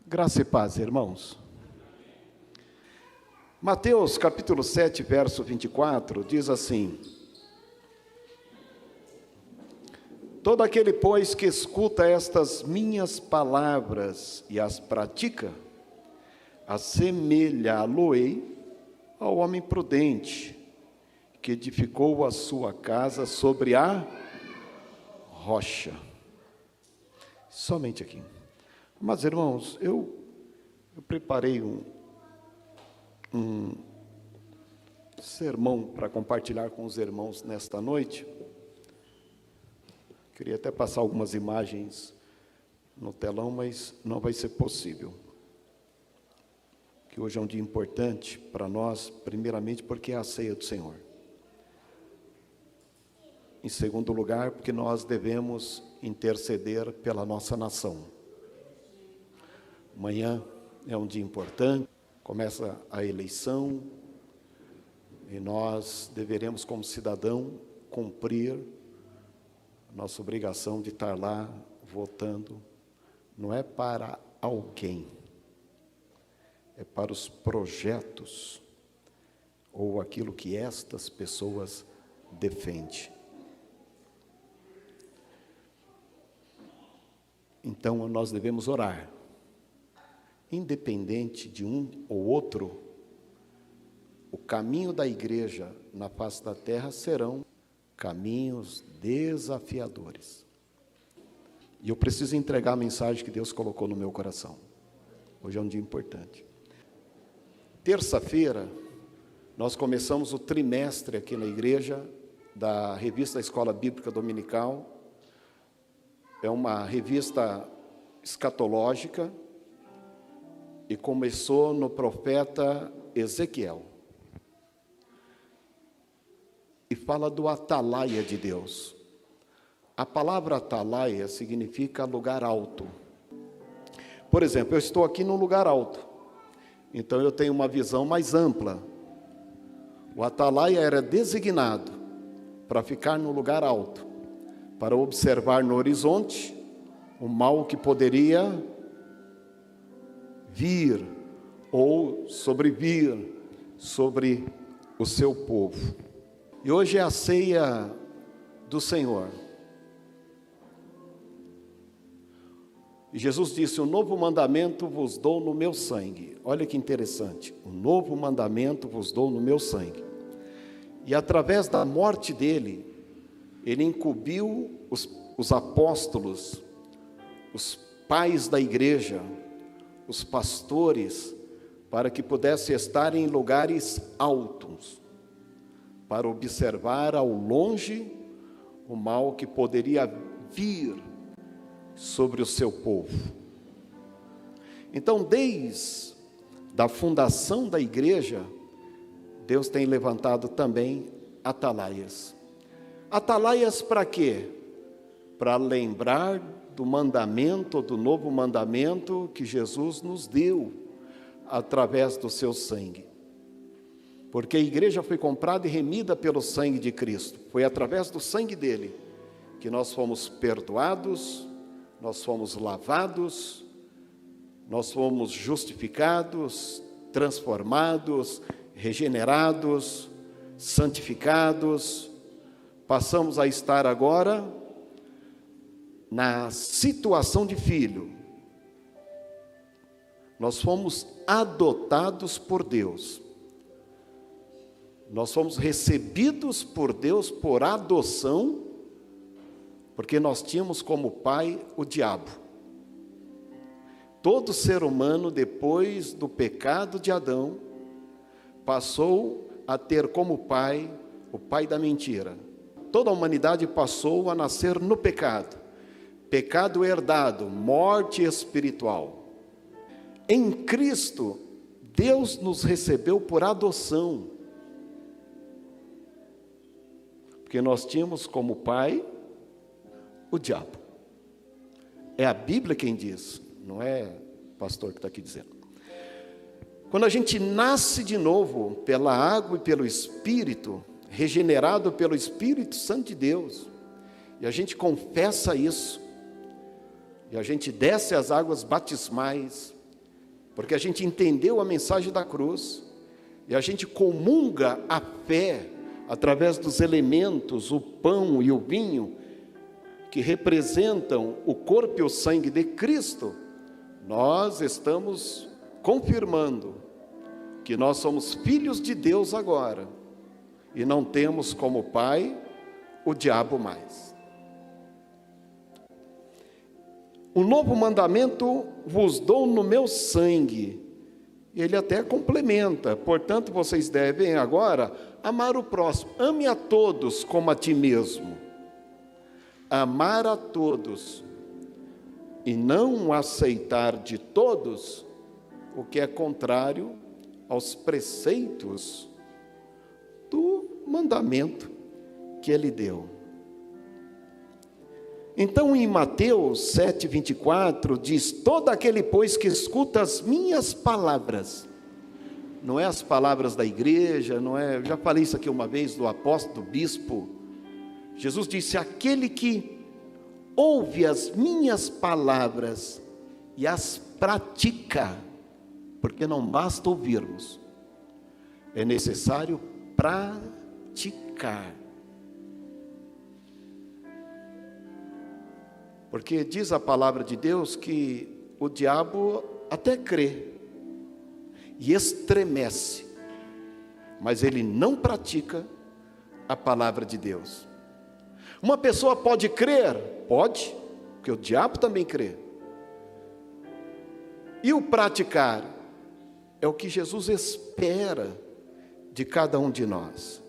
Graça e paz, irmãos. Mateus capítulo 7, verso 24, diz assim: Todo aquele, pois, que escuta estas minhas palavras e as pratica, assemelhá-lo-ei ao homem prudente, que edificou a sua casa sobre a rocha. Somente aqui. Mas, irmãos, eu preparei um sermão para compartilhar com os irmãos nesta noite. Queria até passar algumas imagens no telão, mas não vai ser possível. Que hoje é um dia importante para nós, primeiramente porque é a ceia do Senhor. Em segundo lugar, porque nós devemos interceder pela nossa nação. Amanhã é um dia importante, começa a eleição, e nós deveremos, como cidadão, cumprir a nossa obrigação de estar lá votando. Não é para alguém, é para os projetos ou aquilo que estas pessoas defendem. Então, nós devemos orar. Independente de um ou outro, o caminho da igreja na face da terra serão caminhos desafiadores. E eu preciso entregar a mensagem que Deus colocou no meu coração. Hoje é um dia importante. Terça-feira, nós começamos o trimestre aqui na igreja da revista Escola Bíblica Dominical. É uma revista escatológica e começou no profeta Ezequiel. E fala do atalaia de Deus. A palavra atalaia significa lugar alto. Por exemplo, eu estou aqui num lugar alto, então eu tenho uma visão mais ampla. O atalaia era designado para ficar no lugar alto, para observar no horizonte o mal que poderia vir ou sobrevir sobre o seu povo. E hoje é a ceia do Senhor. E Jesus disse: um novo mandamento vos dou no meu sangue. Olha que interessante, um novo mandamento vos dou no meu sangue. E através da morte dele, ele incumbiu os apóstolos, os pais da igreja, os pastores, para que pudessem estar em lugares altos, para observar ao longe o mal que poderia vir sobre o seu povo. Então, desde a fundação da igreja, Deus tem levantado também atalaias. Atalaias para quê? Para lembrar do mandamento, do novo mandamento que Jesus nos deu através do seu sangue. Porque a igreja foi comprada e remida pelo sangue de Cristo. Foi através do sangue dele que nós fomos perdoados, nós fomos lavados, nós fomos justificados, transformados, regenerados, santificados. Passamos a estar agora na situação de filho. Nós fomos adotados por Deus. Nós fomos recebidos por Deus por adoção, porque nós tínhamos como pai o diabo. Todo ser humano, depois do pecado de Adão, passou a ter como pai o pai da mentira. Toda a humanidade passou a nascer no pecado. Pecado herdado, morte espiritual. Em Cristo, Deus nos recebeu por adoção. Porque nós tínhamos como pai o diabo. É a Bíblia quem diz, não é o pastor que está aqui dizendo. Quando a gente nasce de novo pela água e pelo Espírito, regenerado pelo Espírito Santo de Deus, e a gente confessa isso, e a gente desce as águas batismais, porque a gente entendeu a mensagem da cruz, e a gente comunga a fé através dos elementos, o pão e o vinho, que representam o corpo e o sangue de Cristo, nós estamos confirmando que nós somos filhos de Deus agora, e não temos como pai o diabo mais. Um novo mandamento vos dou no meu sangue. Ele até complementa: portanto, vocês devem agora amar o próximo. Ame a todos como a ti mesmo. Amar a todos e não aceitar de todos o que é contrário aos preceitos do mandamento que ele deu. Então, em Mateus 7,24, diz: todo aquele, pois, que escuta as minhas palavras, não é as palavras da igreja, não é, eu já falei isso aqui uma vez, do apóstolo, do bispo. Jesus disse: aquele que ouve as minhas palavras e as pratica, porque não basta ouvirmos, é necessário praticar. Porque diz a palavra de Deus que o diabo até crê e estremece, mas ele não pratica a palavra de Deus. Uma pessoa pode crer? Pode, porque o diabo também crê. E o praticar é o que Jesus espera de cada um de nós.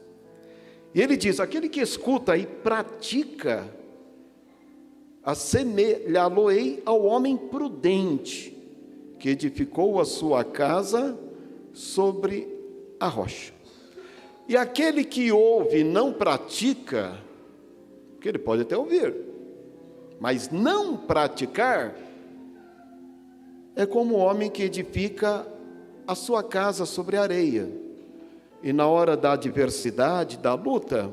E ele diz: aquele que escuta e pratica, assemelhá-lo-ei ao homem prudente, que edificou a sua casa sobre a rocha. E aquele que ouve e não pratica, que ele pode até ouvir, mas não praticar, é como o homem que edifica a sua casa sobre a areia, e na hora da adversidade, da luta,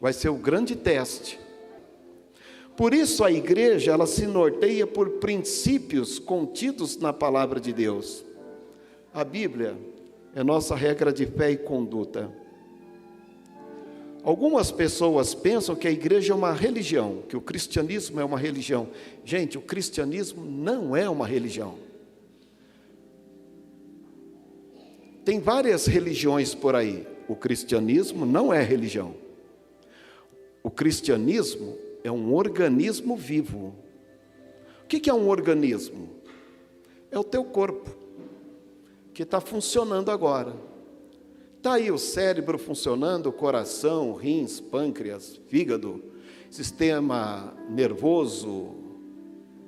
vai ser o grande teste. Por isso a igreja, ela se norteia por princípios contidos na palavra de Deus. A Bíblia é nossa regra de fé e conduta. Algumas pessoas pensam que a igreja é uma religião, que o cristianismo é uma religião. Gente, o cristianismo não é uma religião. Tem várias religiões por aí. O cristianismo não é religião. O cristianismo é um organismo vivo. O que é um organismo? É o teu corpo, que está funcionando agora. Está aí o cérebro funcionando, o coração, rins, pâncreas, fígado, sistema nervoso,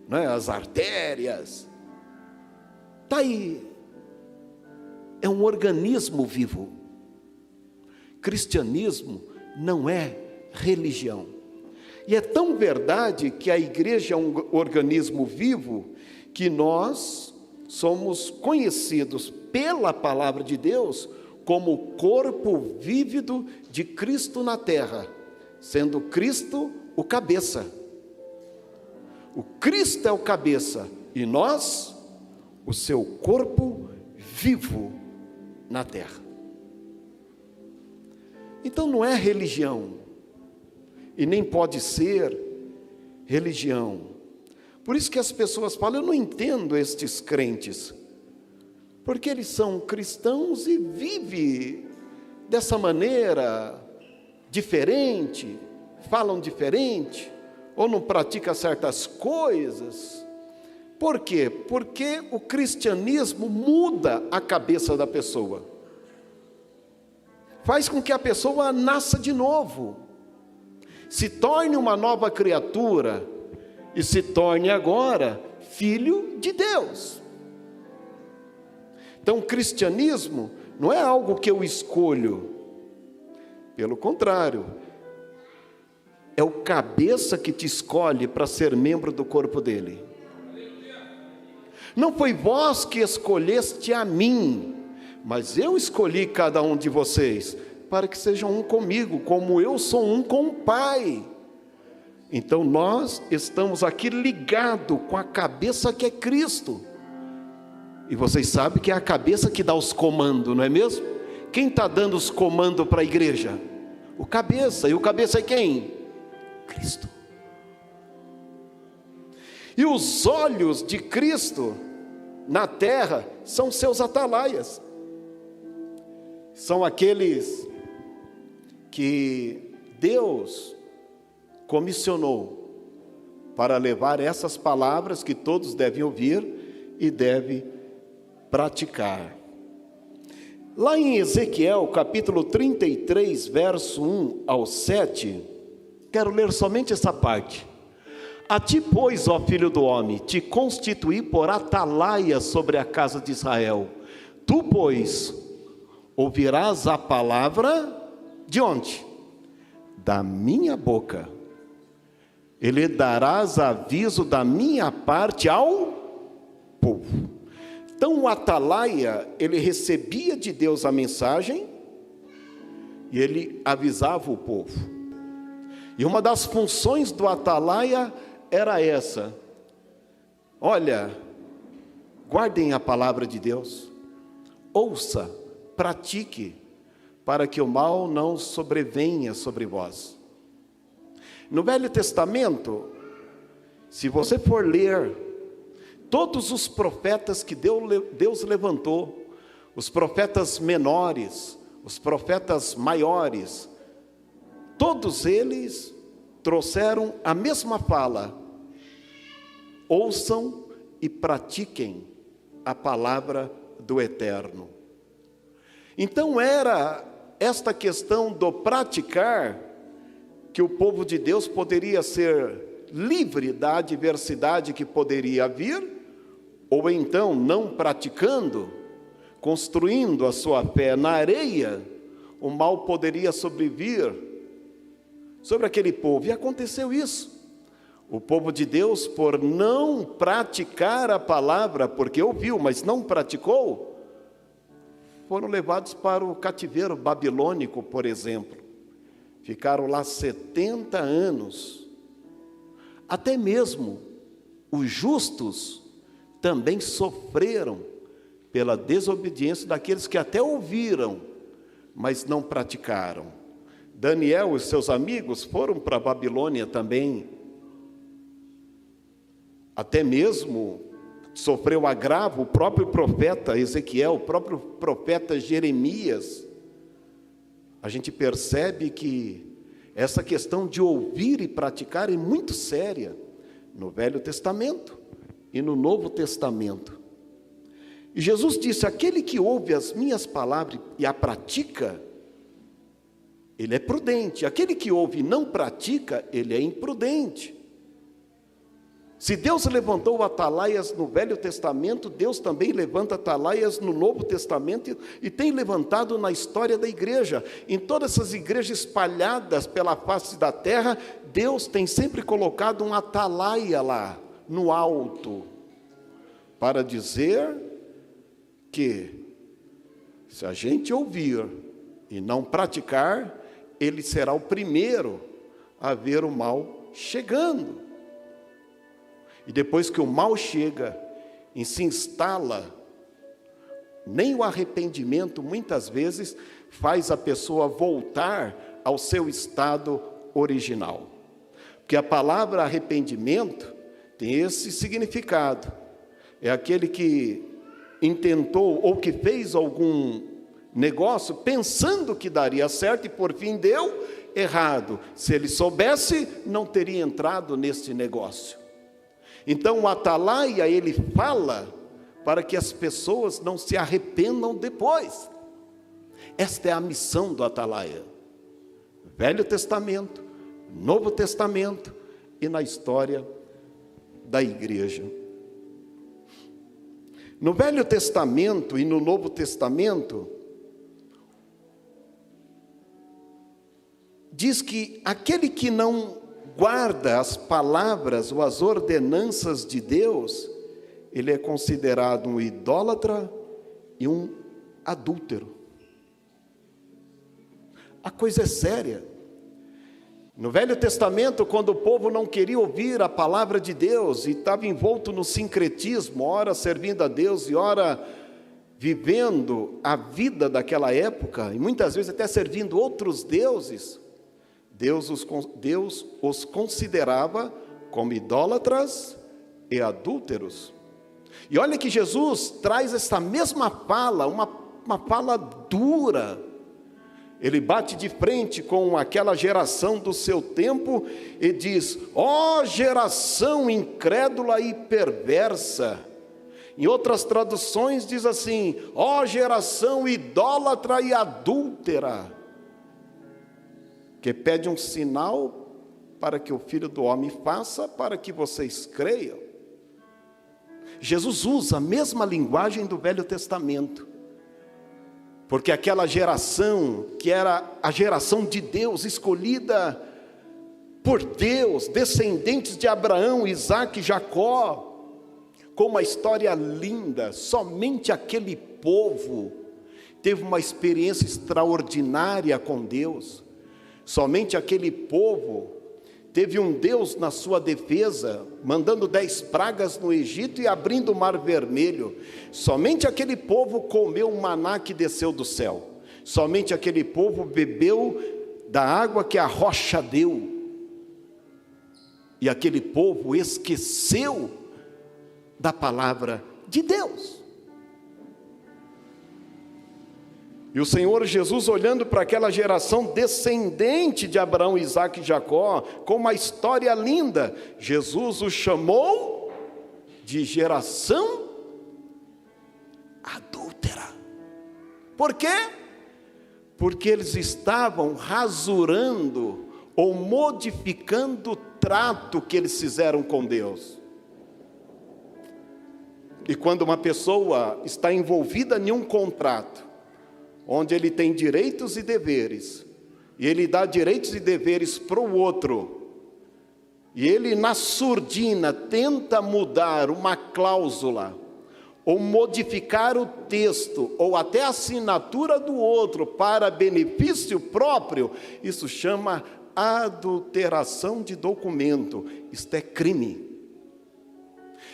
né, as artérias. Está aí. É um organismo vivo. Cristianismo não é religião. E é tão verdade que a igreja é um organismo vivo, que nós somos conhecidos pela palavra de Deus como o corpo vívido de Cristo na terra, sendo Cristo o cabeça. O Cristo é o cabeça e nós, o seu corpo vivo na terra. Então não é religião, e nem pode ser religião. Por isso que as pessoas falam: eu não entendo estes crentes, porque eles são cristãos e vivem dessa maneira diferente, falam diferente, ou não praticam certas coisas. Por quê? Porque o cristianismo muda a cabeça da pessoa, faz com que a pessoa nasça de novo, se torne uma nova criatura e se torne agora filho de Deus. Então, o cristianismo não é algo que eu escolho, pelo contrário, é o cabeça que te escolhe para ser membro do corpo dele. Não foi vós que escolheste a mim, mas eu escolhi cada um de vocês, para que sejam um comigo, como eu sou um com o Pai. Então nós estamos aqui ligados com a cabeça que é Cristo. E vocês sabem que é a cabeça que dá os comandos, não é mesmo? Quem está dando os comandos para a igreja? O cabeça. E o cabeça é quem? Cristo. E os olhos de Cristo na terra são seus atalaias. São aqueles que Deus comissionou para levar essas palavras que todos devem ouvir e devem praticar. Lá em Ezequiel, capítulo 33, verso 1 ao 7, quero ler somente essa parte. A ti, pois, ó filho do homem, te constituí por atalaia sobre a casa de Israel. Tu, pois, ouvirás a palavra de onde? Da minha boca. E lhe darás aviso da minha parte ao povo. Então o atalaia, ele recebia de Deus a mensagem e ele avisava o povo. E uma das funções do atalaia era essa: olha, guardem a palavra de Deus, ouça, pratique, para que o mal não sobrevenha sobre vós. No Velho Testamento, se você for ler todos os profetas que Deus levantou, os profetas menores, os profetas maiores, todos eles trouxeram a mesma fala: ouçam e pratiquem a palavra do Eterno. Então era esta questão do praticar que o povo de Deus poderia ser livre da adversidade que poderia vir, ou então não praticando, construindo a sua fé na areia, o mal poderia sobrevir sobre aquele povo. E aconteceu isso. O povo de Deus, por não praticar a palavra, porque ouviu, mas não praticou, foram levados para o cativeiro babilônico, por exemplo. Ficaram lá 70 anos. Até mesmo os justos também sofreram pela desobediência daqueles que até ouviram, mas não praticaram. Daniel e seus amigos foram para a Babilônia também. Até mesmo sofreu agravo o próprio profeta Ezequiel, o próprio profeta Jeremias. A gente percebe que essa questão de ouvir e praticar é muito séria no Velho Testamento e no Novo Testamento. E Jesus disse: aquele que ouve as minhas palavras e a pratica, ele é prudente. Aquele que ouve e não pratica, ele é imprudente. Se Deus levantou atalaias no Velho Testamento, Deus também levanta atalaias no Novo Testamento e tem levantado na história da igreja. Em todas essas igrejas espalhadas pela face da terra, Deus tem sempre colocado um atalaia lá, no alto, para dizer que se a gente ouvir e não praticar, ele será o primeiro a ver o mal chegando. E depois que o mal chega e se instala, nem o arrependimento muitas vezes faz a pessoa voltar ao seu estado original. Porque a palavra arrependimento tem esse significado. É aquele que intentou ou que fez algum negócio pensando que daria certo e por fim deu errado. Se ele soubesse, não teria entrado nesse negócio. Então o atalaia, ele fala para que as pessoas não se arrependam depois. Esta é a missão do atalaia. Velho Testamento, Novo Testamento e na história da igreja. No Velho Testamento e no Novo Testamento, diz que aquele que não guarda as palavras ou as ordenanças de Deus, ele é considerado um idólatra e um adúltero. A coisa é séria. No Velho Testamento, quando o povo não queria ouvir a palavra de Deus e estava envolto no sincretismo, ora servindo a Deus e ora vivendo a vida daquela época, e muitas vezes até servindo outros deuses, Deus os considerava como idólatras e adúlteros. E olha que Jesus traz essa mesma fala, uma fala dura. Ele bate de frente com aquela geração do seu tempo e diz: ó geração incrédula e perversa. Em outras traduções diz assim: ó geração idólatra e adúltera, que pede um sinal para que o Filho do Homem faça, para que vocês creiam. Jesus usa a mesma linguagem do Velho Testamento, porque aquela geração, que era a geração de Deus, escolhida por Deus, descendentes de Abraão, Isaque e Jacó, com uma história linda, somente aquele povo teve uma experiência extraordinária com Deus, somente aquele povo teve um Deus na sua defesa, mandando 10 pragas no Egito e abrindo o mar vermelho. Somente aquele povo comeu o maná que desceu do céu. Somente aquele povo bebeu da água que a rocha deu. E aquele povo esqueceu da palavra de Deus. E o Senhor Jesus, olhando para aquela geração descendente de Abraão, Isaque e Jacó, com uma história linda, Jesus os chamou de geração adúltera. Por quê? Porque eles estavam rasurando ou modificando o trato que eles fizeram com Deus. E quando uma pessoa está envolvida em um contrato, onde ele tem direitos e deveres, e ele dá direitos e deveres para o outro, e ele na surdina tenta mudar uma cláusula, ou modificar o texto, ou até a assinatura do outro para benefício próprio, isso chama adulteração de documento. Isto é crime.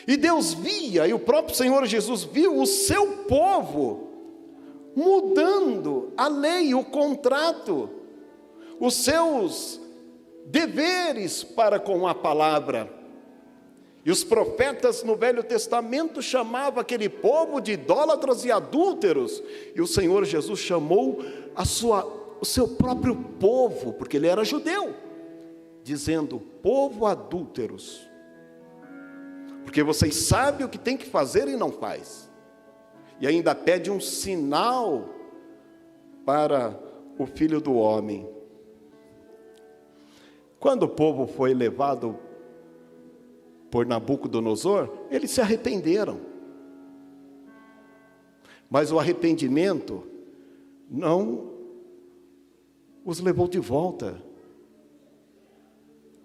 E Deus via, e o próprio Senhor Jesus viu o seu povo mudando a lei, o contrato, os seus deveres para com a palavra. E os profetas no Velho Testamento chamavam aquele povo de idólatras e adúlteros, e o Senhor Jesus chamou o seu próprio povo, porque ele era judeu, dizendo: povo adúlteros, porque vocês sabem o que tem que fazer e não faz. E ainda pede um sinal para o Filho do Homem. Quando o povo foi levado por Nabucodonosor, eles se arrependeram. Mas o arrependimento não os levou de volta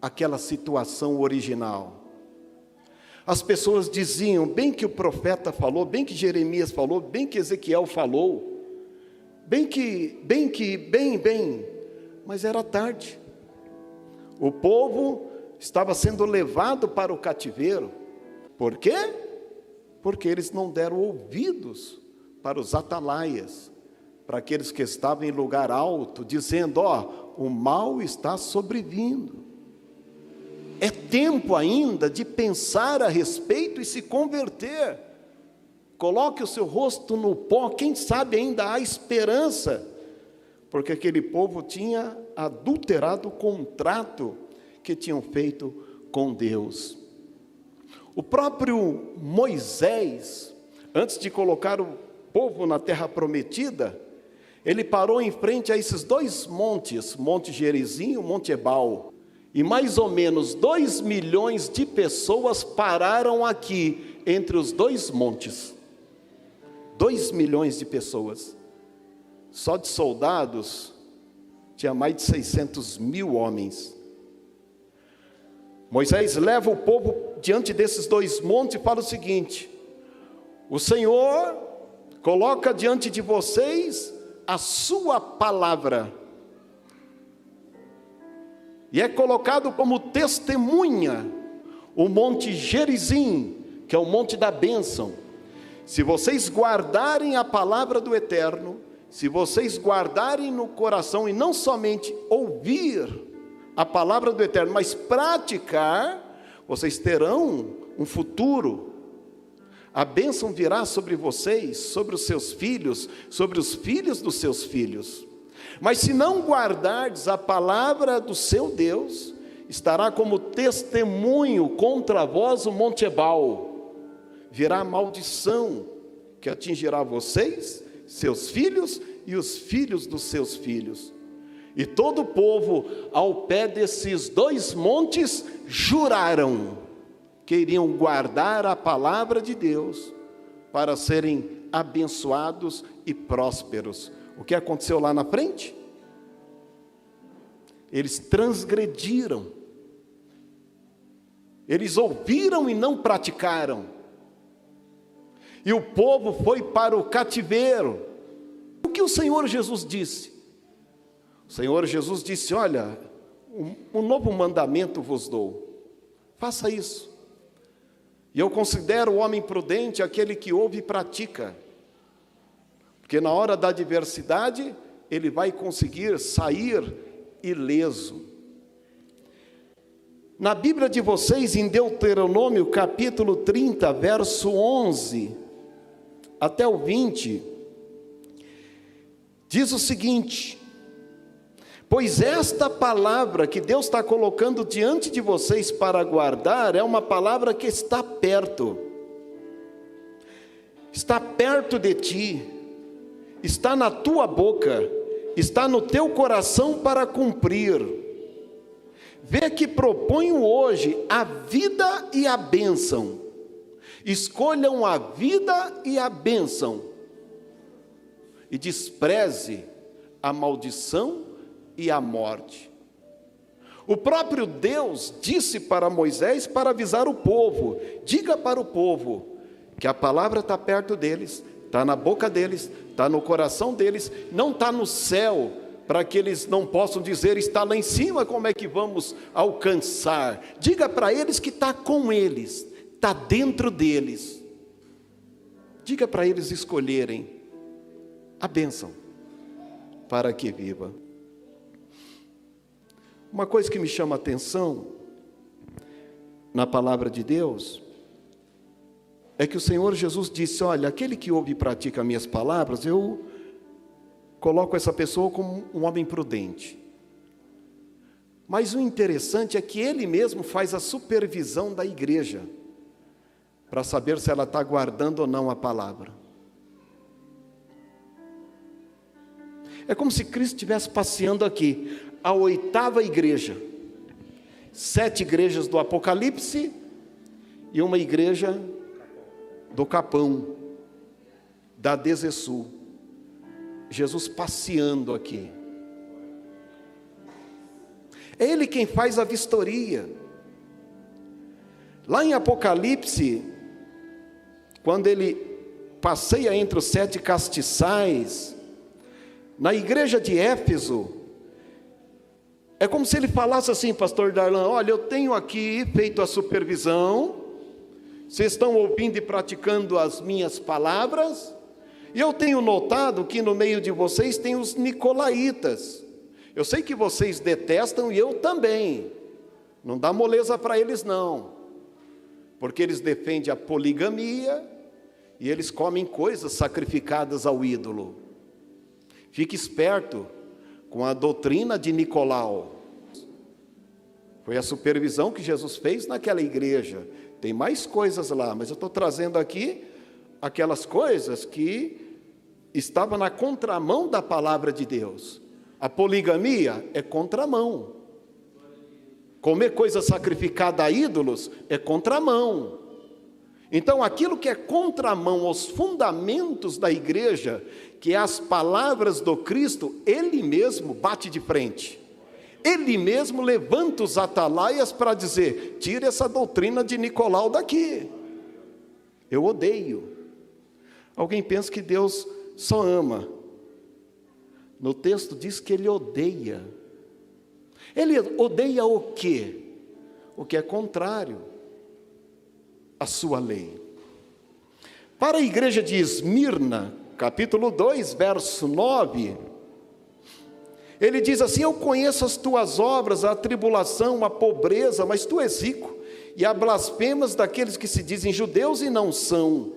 àquela situação original. As pessoas diziam, bem que o profeta falou, bem que Jeremias falou, bem que Ezequiel falou, bem, mas era tarde. O povo estava sendo levado para o cativeiro. Por quê? Porque eles não deram ouvidos para os atalaias, para aqueles que estavam em lugar alto, dizendo: o mal está sobrevindo. É tempo ainda de pensar a respeito e se converter. Coloque o seu rosto no pó, quem sabe ainda há esperança. Porque aquele povo tinha adulterado o contrato que tinham feito com Deus. O próprio Moisés, antes de colocar o povo na terra prometida, ele parou em frente a esses 2 montes, Monte Gerizim e o Monte Ebal. E mais ou menos 2 milhões de pessoas pararam aqui, entre os 2 montes. 2 milhões de pessoas. Só de soldados, tinha mais de 600 mil homens. Moisés leva o povo diante desses 2 montes e fala o seguinte: o Senhor coloca diante de vocês a sua palavra. E é colocado como testemunha o monte Gerizim, que é o monte da bênção. Se vocês guardarem a palavra do Eterno, se vocês guardarem no coração e não somente ouvir a palavra do Eterno, mas praticar, vocês terão um futuro. A bênção virá sobre vocês, sobre os seus filhos, sobre os filhos dos seus filhos. Mas se não guardardes a palavra do seu Deus, estará como testemunho contra vós o monte Ebal. Virá maldição que atingirá vocês, seus filhos e os filhos dos seus filhos. E todo o povo, ao pé desses dois montes, juraram que iriam guardar a palavra de Deus para serem abençoados e prósperos. O que aconteceu lá na frente? Eles transgrediram. Eles ouviram e não praticaram. E o povo foi para o cativeiro. O que o Senhor Jesus disse? O Senhor Jesus disse: olha, um novo mandamento vos dou. Faça isso. E eu considero o homem prudente aquele que ouve e pratica. Porque na hora da adversidade, ele vai conseguir sair ileso. Na Bíblia de vocês, em Deuteronômio capítulo 30, verso 11 até o 20, diz o seguinte: pois esta palavra que Deus está colocando diante de vocês para guardar, é uma palavra que está perto de ti, está na tua boca, está no teu coração para cumprir. Vê que proponho hoje a vida e a bênção. Escolham a vida e a bênção, e despreze a maldição e a morte. O próprio Deus disse para Moisés para avisar o povo: diga para o povo que a palavra está perto deles, está na boca deles, está no coração deles, não está no céu, para que eles não possam dizer: está lá em cima, como é que vamos alcançar? Diga para eles que está com eles, está dentro deles. Diga para eles escolherem a bênção para que viva. Uma coisa que me chama a atenção na palavra de Deus é que o Senhor Jesus disse: olha, aquele que ouve e pratica minhas palavras, eu coloco essa pessoa como um homem prudente. Mas o interessante é que Ele mesmo faz a supervisão da igreja, para saber se ela está guardando ou não a palavra. É como se Cristo estivesse passeando aqui, a 8ª igreja, 7 igrejas do Apocalipse e uma igreja do Capão, da Desesul. Jesus passeando aqui. É Ele quem faz a vistoria. Lá em Apocalipse, quando Ele passeia entre os 7 castiçais, na igreja de Éfeso, é como se Ele falasse assim: pastor Darlan, olha, eu tenho aqui feito a supervisão, vocês estão ouvindo e praticando as minhas palavras, e eu tenho notado que no meio de vocês tem os nicolaítas. Eu sei que vocês detestam, e eu também. Não dá moleza para eles não, porque eles defendem a poligamia, e eles comem coisas sacrificadas ao ídolo. Fique esperto com a doutrina de Nicolau. Foi a supervisão que Jesus fez naquela igreja. Tem mais coisas lá, mas eu estou trazendo aqui aquelas coisas que estavam na contramão da palavra de Deus. A poligamia é contramão. Comer coisa sacrificada a ídolos é contramão. Então, aquilo que é contramão aos fundamentos da igreja, que é as palavras do Cristo, Ele mesmo bate de frente. Ele mesmo levanta os atalaias para dizer: tira essa doutrina de Nicolau daqui. Eu odeio. Alguém pensa que Deus só ama. No texto diz que Ele odeia. Ele odeia o quê? O que é contrário à sua lei. Para a igreja de Esmirna, capítulo 2, verso 9, ele diz assim: eu conheço as tuas obras, a tribulação, a pobreza, mas tu és rico, e há blasfemas daqueles que se dizem judeus e não são,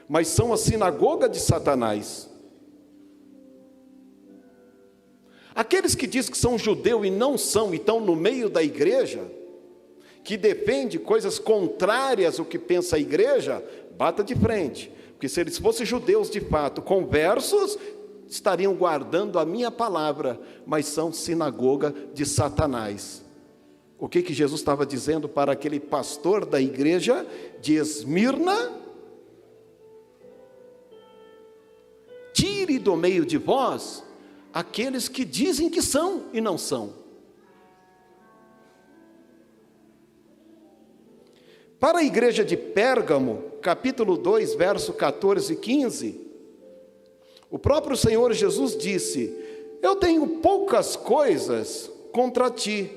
mas são a sinagoga de Satanás. Aqueles que dizem que são judeus e não são, e estão no meio da igreja, que defende coisas contrárias ao que pensa a igreja, bata de frente, porque se eles fossem judeus de fato, conversos, estariam guardando a minha palavra, mas são sinagoga de Satanás. O que Jesus estava dizendo para aquele pastor da igreja de Esmirna? Tire do meio de vós aqueles que dizem que são e não são. Para a igreja de Pérgamo, capítulo 2, verso 14 e 15, o próprio Senhor Jesus disse: eu tenho poucas coisas contra ti,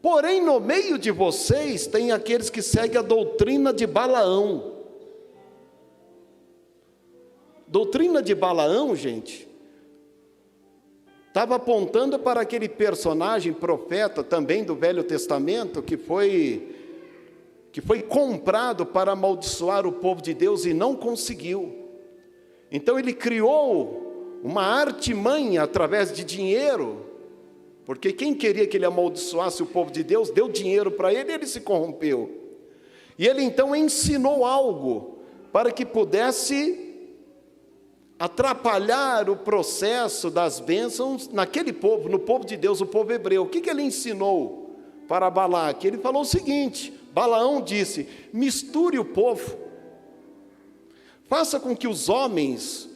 porém no meio de vocês tem aqueles que seguem a doutrina de Balaão. Doutrina de Balaão, gente, estava apontando para aquele personagem profeta também do Velho Testamento que foi comprado para amaldiçoar o povo de Deus e não conseguiu. Então ele criou uma artimanha através de dinheiro, porque quem queria que ele amaldiçoasse o povo de Deus, deu dinheiro para ele e ele se corrompeu. E ele então ensinou algo para que pudesse atrapalhar o processo das bênçãos naquele povo, no povo de Deus, o povo hebreu. O que ele ensinou para Balaque? Ele falou o seguinte: Balaão disse: misture o povo, faça com que os homens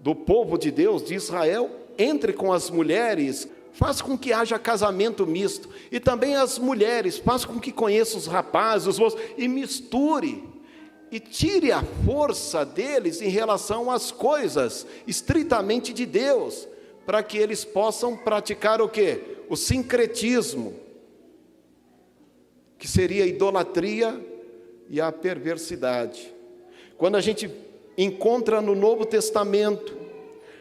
do povo de Deus, de Israel, entrem com as mulheres, faça com que haja casamento misto, e também as mulheres, faça com que conheçam os rapazes, os moços, e misture, e tire a força deles em relação às coisas estritamente de Deus, para que eles possam praticar o quê? O sincretismo, que seria a idolatria e a perversidade. Quando a gente encontra no Novo Testamento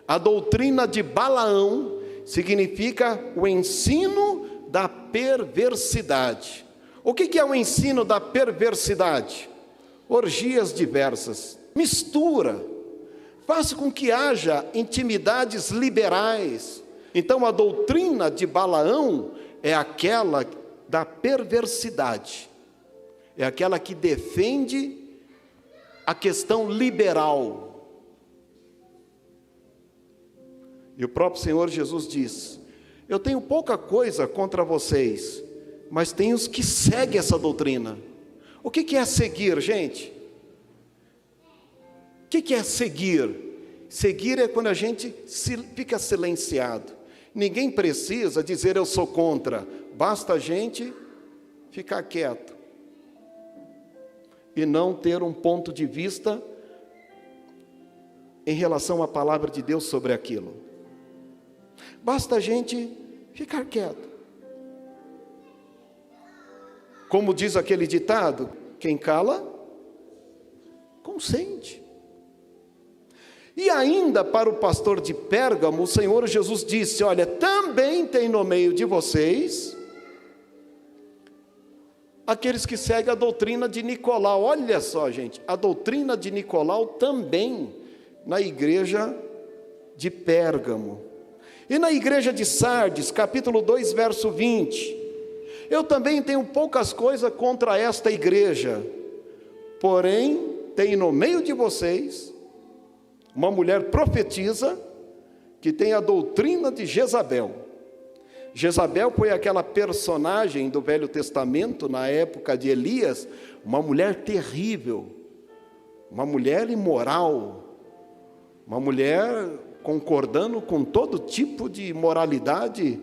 a doutrina de Balaão, significa o ensino da perversidade. O que é o ensino da perversidade? Orgias diversas, mistura, faça com que haja intimidades liberais. Então a doutrina de Balaão é aquela da perversidade, é aquela que defende a questão liberal. E o próprio Senhor Jesus diz: eu tenho pouca coisa contra vocês, mas tem os que seguem essa doutrina. O que é seguir, gente? O que é seguir? Seguir é quando a gente fica silenciado. Ninguém precisa dizer eu sou contra, basta a gente ficar quieto e não ter um ponto de vista em relação à palavra de Deus sobre aquilo. Basta a gente ficar quieto. Como diz aquele ditado, quem cala, consente. E ainda para o pastor de Pérgamo, o Senhor Jesus disse: olha, também tem no meio de vocês aqueles que seguem a doutrina de Nicolau. Olha só, gente, a doutrina de Nicolau também na igreja de Pérgamo. E na igreja de Sardes, capítulo 2, verso 20, eu também tenho poucas coisas contra esta igreja, porém, tem no meio de vocês uma mulher profetisa que tem a doutrina de Jezabel. Jezabel foi aquela personagem do Velho Testamento, na época de Elias, uma mulher terrível, uma mulher imoral, uma mulher concordando com todo tipo de imoralidade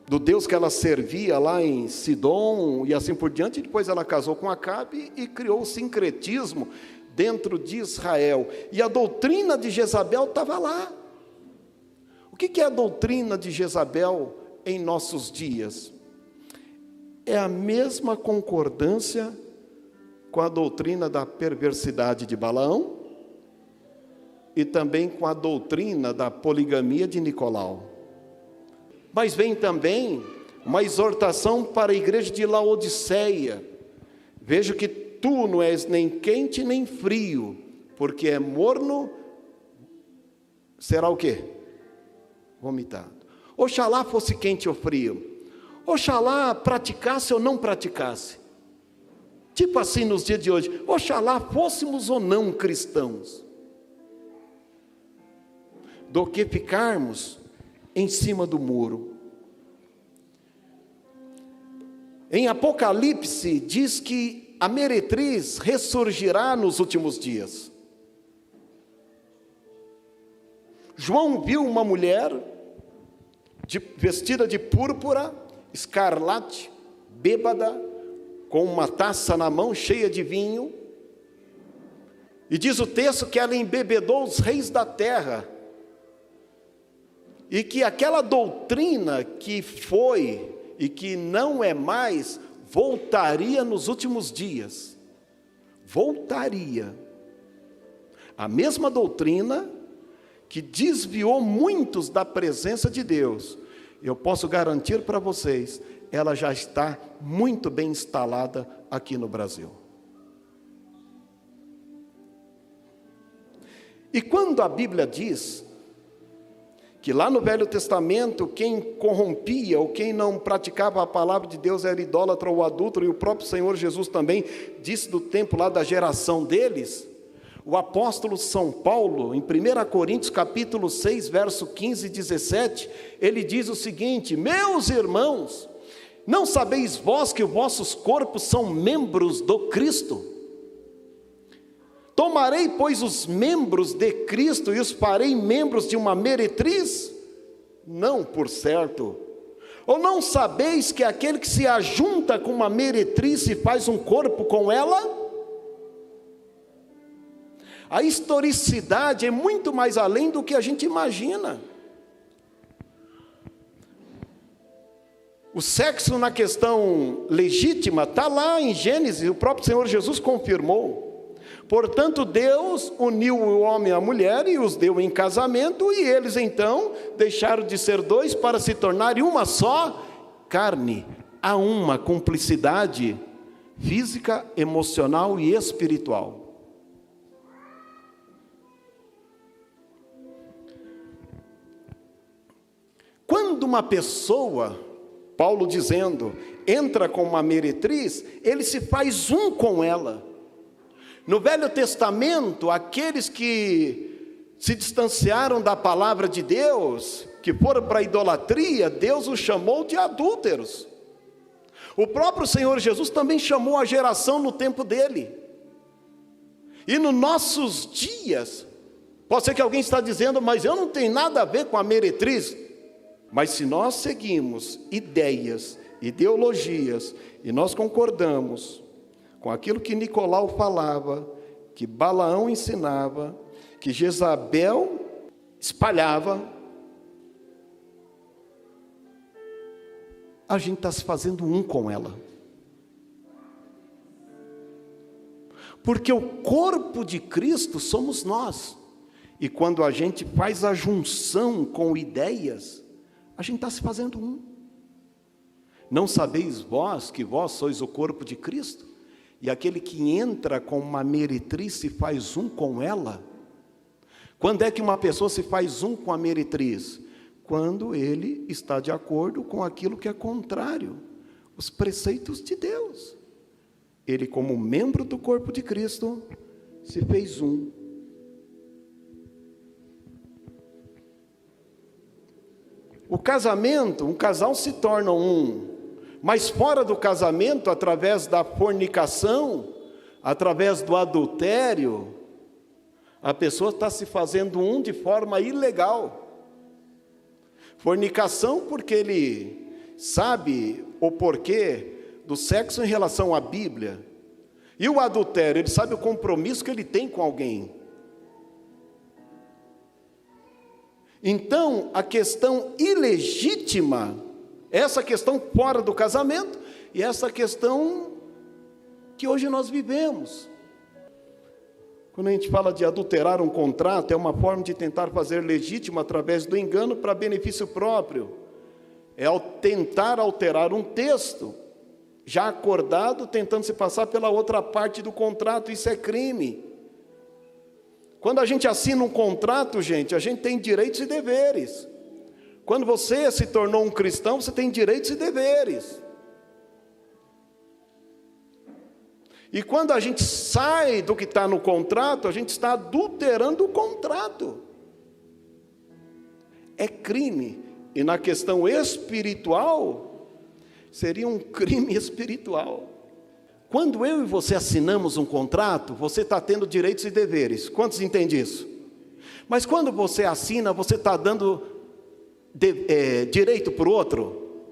do Deus que ela servia lá em Sidom e assim por diante. Depois ela casou com Acabe e criou o sincretismo dentro de Israel, e a doutrina de Jezabel estava lá. O que é a doutrina de Jezabel em nossos dias é a mesma concordância com a doutrina da perversidade de Balaão e também com a doutrina da poligamia de Nicolau. Mas vem também uma exortação para a igreja de Laodiceia: vejo que tu não és nem quente nem frio, porque é morno, será o quê? Vomitado. Oxalá fosse quente ou frio, oxalá praticasse ou não praticasse. Tipo assim nos dias de hoje, oxalá fôssemos ou não cristãos, do que ficarmos em cima do muro. Em Apocalipse diz que a meretriz ressurgirá nos últimos dias. João viu uma mulher vestida de púrpura, escarlate, bêbada, com uma taça na mão cheia de vinho, e diz o texto que ela embebedou os reis da terra, e que aquela doutrina que foi e que não é mais, voltaria nos últimos dias. Voltaria. A mesma doutrina que desviou muitos da presença de Deus, eu posso garantir para vocês, ela já está muito bem instalada aqui no Brasil. E quando a Bíblia diz que lá no Velho Testamento, quem corrompia ou quem não praticava a palavra de Deus era idólatra ou adúltero, e o próprio Senhor Jesus também disse do tempo lá da geração deles, o apóstolo São Paulo, em 1 Coríntios capítulo 6, verso 15 e 17, ele diz o seguinte: meus irmãos, não sabeis vós que os vossos corpos são membros do Cristo? Tomarei, pois, os membros de Cristo e os farei membros de uma meretriz? Não, por certo. Ou não sabeis que aquele que se ajunta com uma meretriz se faz um corpo com ela? A historicidade é muito mais além do que a gente imagina. O sexo na questão legítima está lá em Gênesis, o próprio Senhor Jesus confirmou. Portanto, Deus uniu o homem à mulher e os deu em casamento, e eles então deixaram de ser dois para se tornarem uma só carne. Há uma cumplicidade física, emocional e espiritual. Quando uma pessoa, Paulo dizendo, entra com uma meretriz, ele se faz um com ela. No Velho Testamento, aqueles que se distanciaram da palavra de Deus, que foram para a idolatria, Deus os chamou de adúlteros. O próprio Senhor Jesus também chamou a geração no tempo dele. E nos nossos dias, pode ser que alguém está dizendo, mas eu não tenho nada a ver com a meretriz. Mas se nós seguimos ideias, ideologias, e nós concordamos com aquilo que Nicolau falava, que Balaão ensinava, que Jezabel espalhava, a gente está se fazendo um com ela. Porque o corpo de Cristo somos nós. E quando a gente faz a junção com ideias, a gente está se fazendo um. Não sabeis vós que vós sois o corpo de Cristo? E aquele que entra com uma meretriz se faz um com ela? Quando é que uma pessoa se faz um com a meretriz? Quando ele está de acordo com aquilo que é contrário, os preceitos de Deus. Ele, como membro do corpo de Cristo, se fez um. O casamento, um casal se torna um. Mas fora do casamento, através da fornicação, através do adultério, a pessoa está se fazendo um de forma ilegal. Fornicação porque ele sabe o porquê do sexo em relação à Bíblia. E o adultério, ele sabe o compromisso que ele tem com alguém. Então, a questão ilegítima Essa questão fora do casamento e essa questão que hoje nós vivemos. Quando a gente fala de adulterar um contrato, é uma forma de tentar fazer legítimo através do engano para benefício próprio. É ao tentar alterar um texto já acordado, tentando se passar pela outra parte do contrato. Isso é crime. Quando a gente assina um contrato, gente, a gente tem direitos e deveres. Quando você se tornou um cristão, você tem direitos e deveres. E quando a gente sai do que está no contrato, a gente está adulterando o contrato. É crime. E na questão espiritual, seria um crime espiritual. Quando eu e você assinamos um contrato, você está tendo direitos e deveres. Quantos entendem isso? Mas quando você assina, você está dando direito para o outro?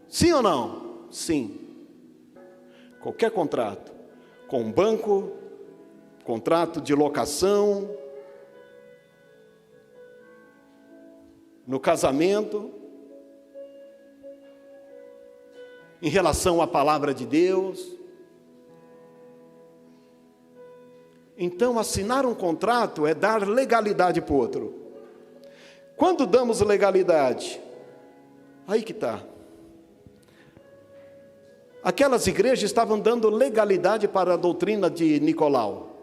Sim ou não? Sim. Qualquer contrato, com um banco, contrato de locação, no casamento, em relação à palavra de Deus. Então, assinar um contrato é dar legalidade para o outro. Quando damos legalidade? Aí que está. Aquelas igrejas estavam dando legalidade para a doutrina de Nicolau.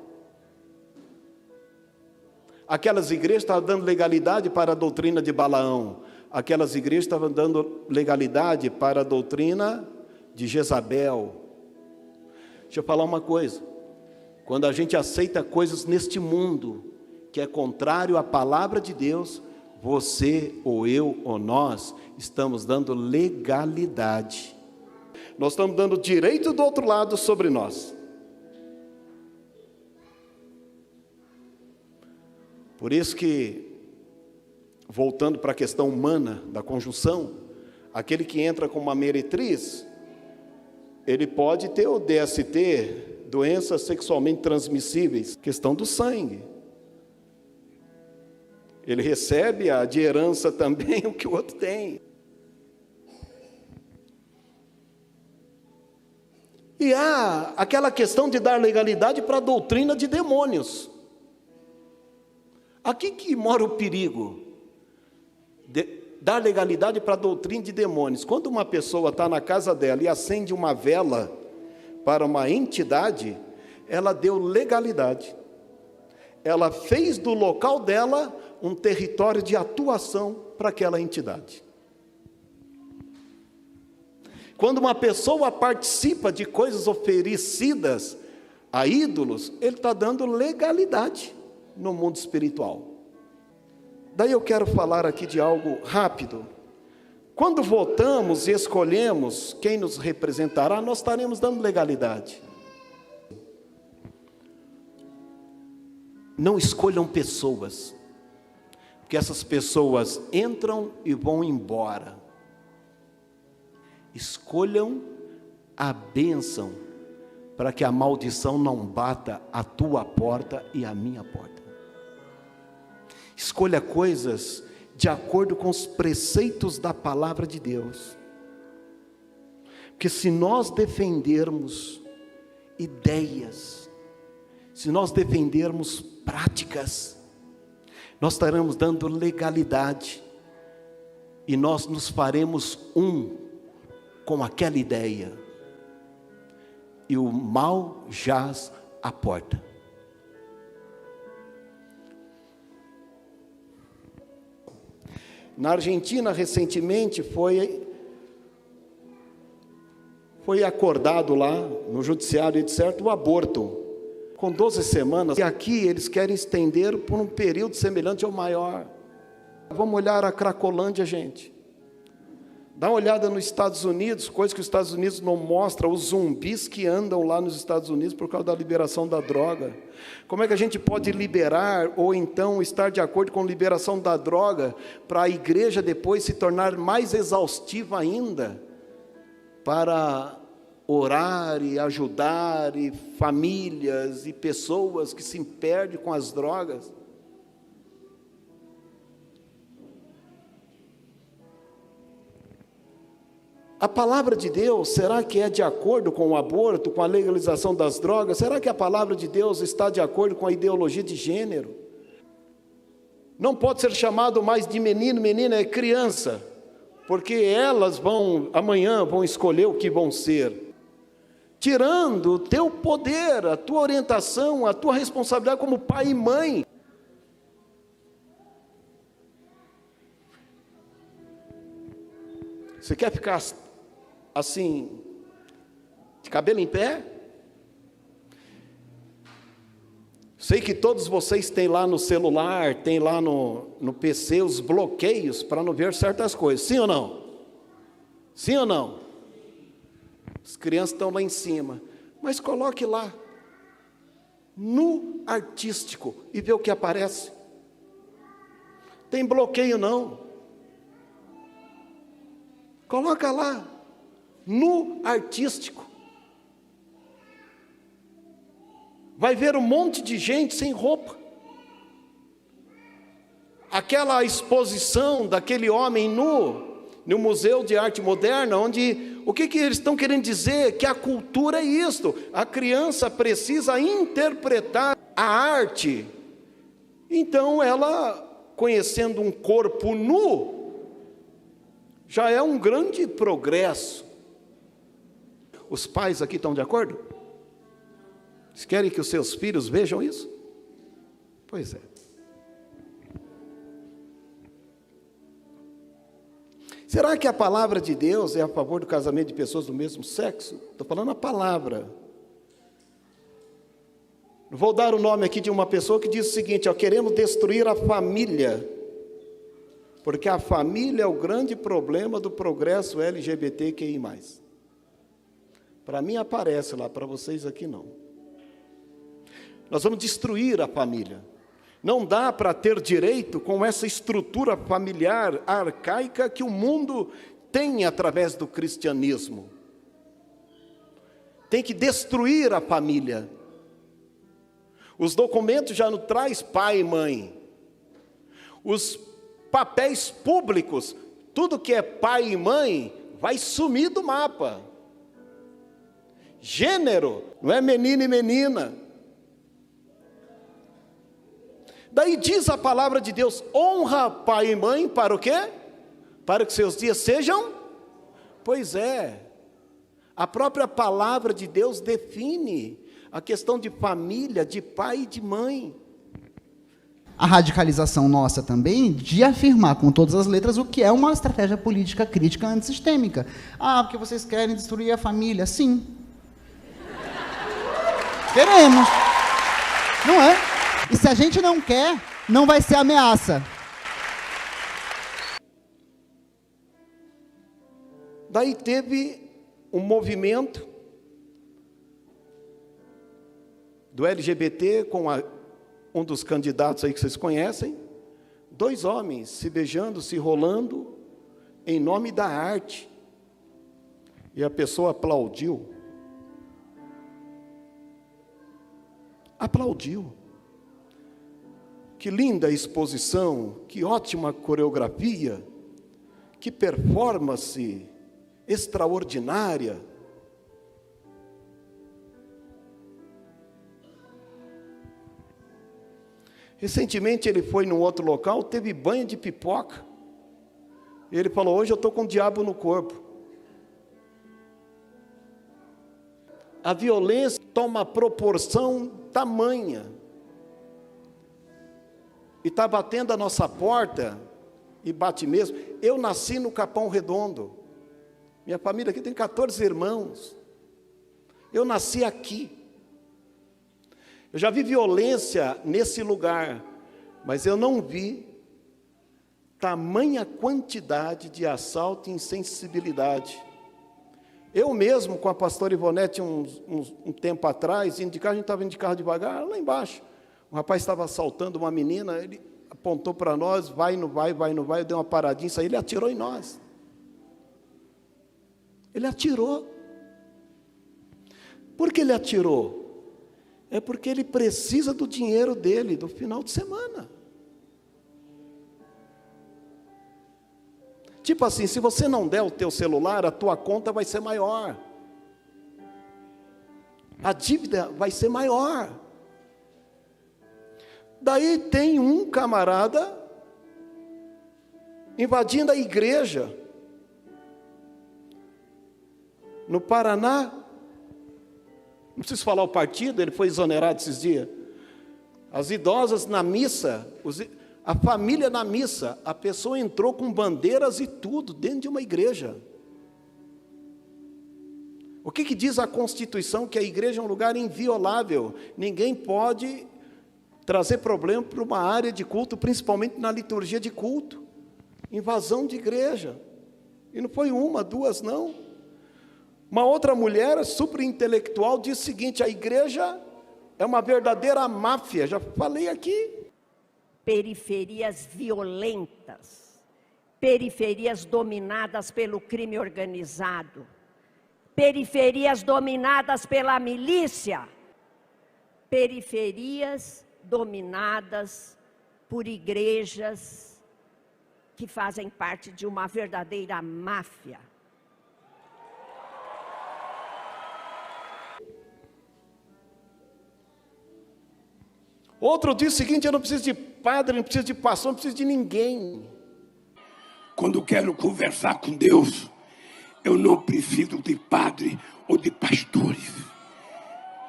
Aquelas igrejas estavam dando legalidade para a doutrina de Balaão. Aquelas igrejas estavam dando legalidade para a doutrina de Jezabel. Deixa eu falar uma coisa. Quando a gente aceita coisas neste mundo que é contrário à palavra de Deus, você ou eu ou nós estamos dando legalidade. Nós estamos dando direito do outro lado sobre nós. Por isso que, voltando para a questão humana da conjunção, aquele que entra com uma meretriz, ele pode ter o DST, doenças sexualmente transmissíveis, questão do sangue. Ele recebe de herança também o que o outro tem. E há aquela questão de dar legalidade para a doutrina de demônios. Aqui que mora o perigo. Dar legalidade para a doutrina de demônios. Quando uma pessoa está na casa dela e acende uma vela para uma entidade, ela deu legalidade. Ela fez do local dela um território de atuação para aquela entidade. Quando uma pessoa participa de coisas oferecidas a ídolos, ele está dando legalidade no mundo espiritual. Daí eu quero falar aqui de algo rápido. Quando votamos e escolhemos quem nos representará, nós estaremos dando legalidade. Não escolham pessoas, porque essas pessoas entram e vão embora. Escolham a bênção, para que a maldição não bata a tua porta e a minha porta. Escolha coisas de acordo com os preceitos da palavra de Deus. Porque se nós defendermos ideias, se nós defendermos práticas, nós estaremos dando legalidade, e nós nos faremos com aquela ideia, e o mal jaz à porta. Na Argentina, recentemente, foi acordado lá, no judiciário, etc., o aborto, com 12 semanas, e aqui eles querem estender por um período semelhante ao maior. Vamos olhar a Cracolândia, gente. Dá uma olhada nos Estados Unidos, coisa que os Estados Unidos não mostram, os zumbis que andam lá nos Estados Unidos por causa da liberação da droga. Como é que a gente pode liberar, ou então estar de acordo com a liberação da droga, para a igreja depois se tornar mais exaustiva ainda, para orar e ajudar e famílias e pessoas que se perdem com as drogas? A palavra de Deus, será que é de acordo com o aborto, com a legalização das drogas? Será que a palavra de Deus está de acordo com a ideologia de gênero? Não pode ser chamado mais de menino, menina, é criança, porque elas amanhã vão escolher o que vão ser, tirando o teu poder, a tua orientação, a tua responsabilidade como pai e mãe. Você quer ficar assim, de cabelo em pé? Sei que todos vocês têm lá no celular, têm lá no PC os bloqueios para não ver certas coisas, sim ou não? Sim ou não? As crianças estão lá em cima, mas coloque lá, no artístico, e vê o que aparece. Tem bloqueio não. Coloca lá, no artístico. Vai ver um monte de gente sem roupa. Aquela exposição daquele homem nu, no Museu de Arte Moderna, onde, o que eles estão querendo dizer? Que a cultura é isto. A criança precisa interpretar a arte. Então ela, conhecendo um corpo nu, já é um grande progresso. Os pais aqui estão de acordo? Vocês querem que os seus filhos vejam isso? Pois é. Será que a palavra de Deus é a favor do casamento de pessoas do mesmo sexo? Estou falando a palavra. Vou dar o nome aqui de uma pessoa que diz o seguinte: queremos destruir a família, porque a família é o grande problema do progresso LGBTQI+. Para mim aparece lá, para vocês aqui não. Nós vamos destruir a família. Não dá para ter direito com essa estrutura familiar arcaica que o mundo tem através do cristianismo. Tem que destruir a família. Os documentos já não traz pai e mãe. Os papéis públicos, tudo que é pai e mãe, vai sumir do mapa. Gênero, não é menino e menina. Daí diz a palavra de Deus: honra pai e mãe para o quê? Para que seus dias sejam? Pois é, a própria palavra de Deus define a questão de família, de pai e de mãe. A radicalização nossa também de afirmar com todas as letras o que é uma estratégia política crítica antissistêmica. Porque vocês querem destruir a família? Sim. Queremos. Não é? E se a gente não quer, não vai ser ameaça. Daí teve um movimento do LGBT com um dos candidatos aí que vocês conhecem, 2 homens se beijando, se rolando, em nome da arte. E a pessoa aplaudiu. Aplaudiu. Que linda exposição, que ótima coreografia, que performance extraordinária. Recentemente ele foi num outro local, teve banho de pipoca. Ele falou: hoje eu estou com o diabo no corpo. A violência toma proporção tamanha. E está batendo a nossa porta, e bate mesmo. Eu nasci no Capão Redondo. Minha família aqui tem 14 irmãos. Eu nasci aqui. Eu já vi violência nesse lugar, mas eu não vi tamanha quantidade de assalto e insensibilidade. Eu mesmo, com a pastora Ivonete, um tempo atrás, indo de carro, a gente estava indo de carro devagar, lá embaixo. Um rapaz estava assaltando uma menina, ele apontou para nós: vai, não vai, vai, não vai. Eu dei uma paradinha, saí, ele atirou em nós. Ele atirou. Por que ele atirou? É porque ele precisa do dinheiro dele, do final de semana. Tipo assim, se você não der o teu celular, a tua conta vai ser maior. A dívida vai ser maior. Daí tem um camarada invadindo a igreja no Paraná. Não preciso falar o partido, ele foi exonerado esses dias. As idosas na missa, a família na missa, a pessoa entrou com bandeiras e tudo dentro de uma igreja. O que diz a Constituição? Que a igreja é um lugar inviolável. Ninguém pode trazer problema para uma área de culto, principalmente na liturgia de culto. Invasão de igreja. E não foi uma, duas, não. Uma outra mulher, super intelectual, diz o seguinte: a igreja é uma verdadeira máfia. Já falei aqui. Periferias violentas, periferias dominadas pelo crime organizado, periferias dominadas pela milícia, periferias dominadas por igrejas que fazem parte de uma verdadeira máfia. Outro diz o seguinte: eu não preciso de padre, não preciso de pastor, não preciso de ninguém. Quando quero conversar com Deus, eu não preciso de padre ou de pastores.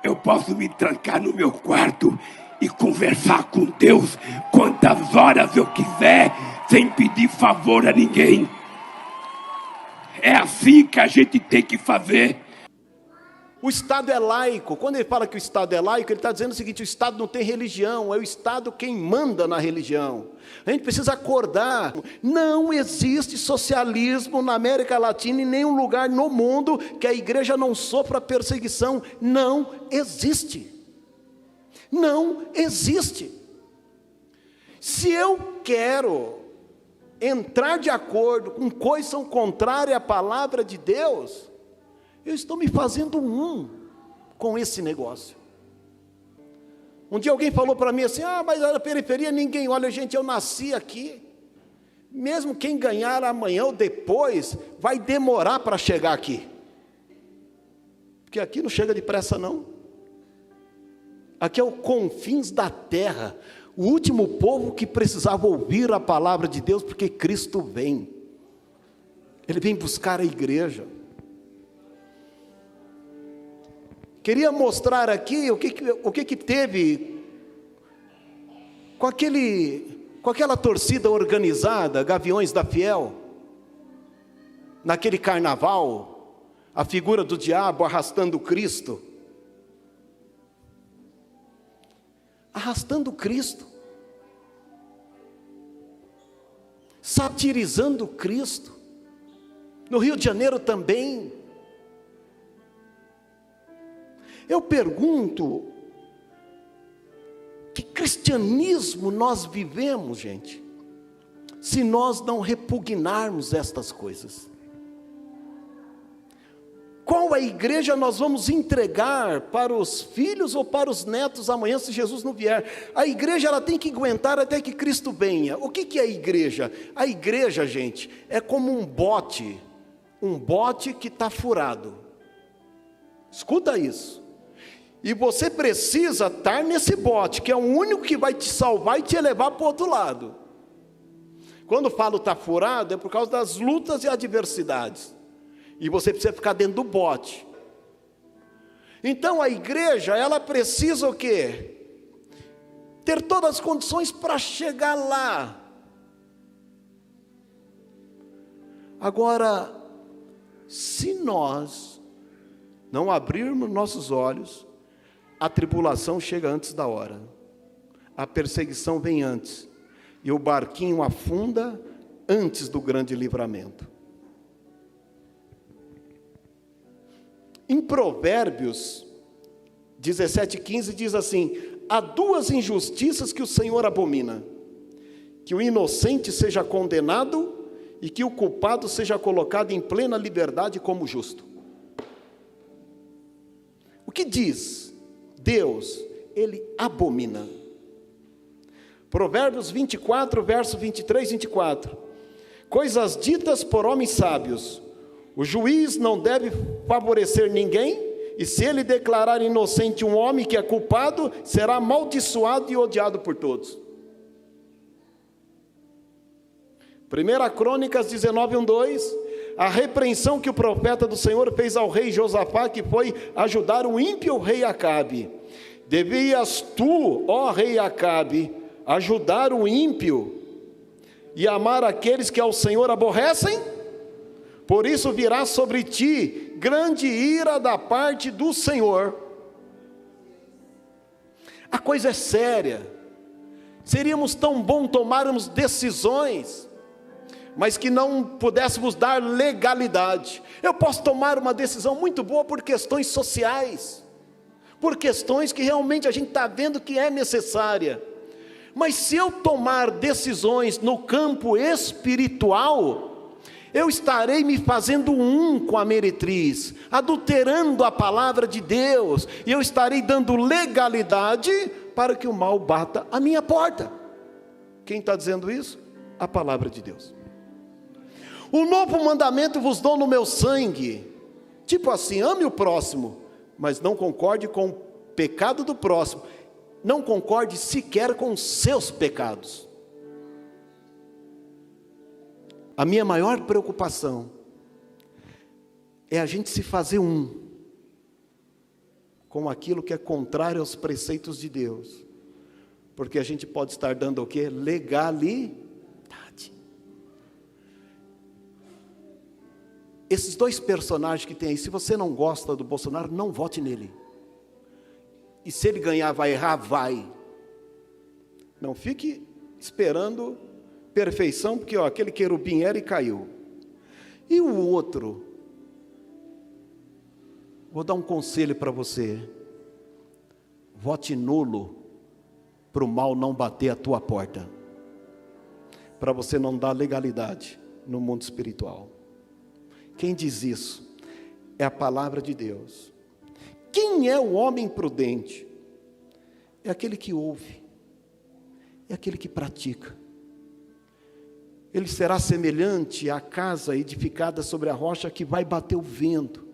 Eu posso me trancar no meu quarto e conversar com Deus quantas horas eu quiser, sem pedir favor a ninguém. É assim que a gente tem que fazer. O Estado é laico. Quando ele fala que o Estado é laico, ele está dizendo o seguinte: o Estado não tem religião, é o Estado quem manda na religião. A gente precisa acordar. Não existe socialismo na América Latina, em nenhum lugar no mundo, que a igreja não sofra perseguição. Não existe. Não existe. Se eu quero entrar de acordo com coisas que são contrárias à palavra de Deus, eu estou me fazendo com esse negócio. Um dia alguém falou para mim assim: mas na periferia ninguém olha. Gente, eu nasci aqui. Mesmo quem ganhar amanhã ou depois, vai demorar para chegar aqui. Porque aqui não chega depressa, não. Aqui é o confins da terra. O último povo que precisava ouvir a palavra de Deus, porque Cristo vem. Ele vem buscar a igreja. Queria mostrar aqui o que teve com aquela torcida organizada, Gaviões da Fiel, naquele carnaval, a figura do diabo arrastando Cristo. Arrastando Cristo. Satirizando Cristo. No Rio de Janeiro também. Eu pergunto, que cristianismo nós vivemos, gente, se nós não repugnarmos estas coisas? Qual a igreja nós vamos entregar para os filhos ou para os netos amanhã, se Jesus não vier? A igreja, ela tem que aguentar até que Cristo venha. O que é a igreja? A igreja, gente, é como um bote que está furado. Escuta isso. E você precisa estar nesse bote, que é o único que vai te salvar e te levar para o outro lado. Quando falo está furado, é por causa das lutas e adversidades. E você precisa ficar dentro do bote. Então a igreja, ela precisa o quê? Ter todas as condições para chegar lá. Agora, se nós não abrirmos nossos olhos, a tribulação chega antes da hora, a perseguição vem antes, e o barquinho afunda antes do grande livramento. Em Provérbios 17:15 diz assim: há duas injustiças que o Senhor abomina, que o inocente seja condenado e que o culpado seja colocado em plena liberdade como justo. O que diz Deus? Ele abomina. Provérbios 24, verso 23 e 24. Coisas ditas por homens sábios. O juiz não deve favorecer ninguém, e se ele declarar inocente um homem que é culpado, será amaldiçoado e odiado por todos. 1 Crônicas 19:1-2, a repreensão que o profeta do Senhor fez ao rei Josafá, que foi ajudar o ímpio rei Acabe. Devias tu, ó rei Acabe, ajudar o ímpio e amar aqueles que ao Senhor aborrecem? Por isso virá sobre ti grande ira da parte do Senhor. A coisa é séria. Seríamos tão bom tomarmos decisões, mas que não pudéssemos dar legalidade. Eu posso tomar uma decisão muito boa por questões sociais, por questões que realmente a gente está vendo que é necessária. Mas se eu tomar decisões no campo espiritual, eu estarei me fazendo um com a meretriz, adulterando a palavra de Deus, e eu estarei dando legalidade para que o mal bata a minha porta. Quem está dizendo isso? A palavra de Deus. O novo mandamento vos dou no meu sangue. Tipo assim, ame o próximo, mas não concorde com o pecado do próximo. Não concorde sequer com os seus pecados. A minha maior preocupação é a gente se fazer um com aquilo que é contrário aos preceitos de Deus. Porque a gente pode estar dando o quê? Legalidade. Esses dois personagens que tem aí, se você não gosta do Bolsonaro, não vote nele. E se ele ganhar, vai errar? Vai. Não fique esperando perfeição, porque aquele querubim era e caiu. E o outro? Vou dar um conselho para você. Vote nulo, para o mal não bater a tua porta. Para você não dar legalidade no mundo espiritual. Quem diz isso? É a palavra de Deus. Quem é o homem prudente? É aquele que ouve, é aquele que pratica. Ele será semelhante à casa edificada sobre a rocha, que vai bater o vento,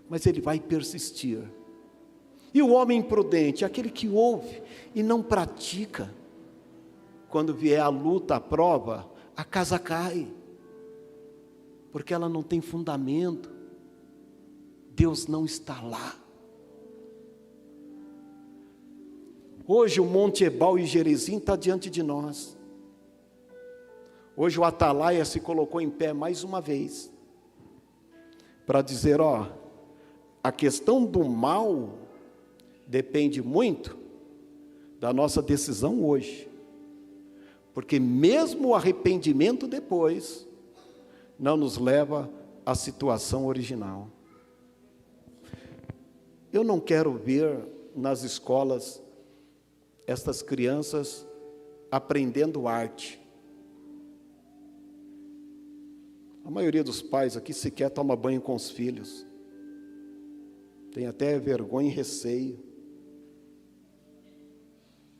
mas ele vai persistir. E o homem prudente é aquele que ouve e não pratica. Quando vier a luta, a prova, a casa cai, porque ela não tem fundamento. Deus não está lá. Hoje o Monte Ebal e Gerizim está diante de nós. Hoje o Atalaia se colocou em pé mais uma vez, para dizer, a questão do mal depende muito da nossa decisão hoje. Porque mesmo o arrependimento depois, não nos leva à situação original. Eu não quero ver nas escolas estas crianças aprendendo arte. A maioria dos pais aqui sequer toma banho com os filhos. Tem até vergonha e receio.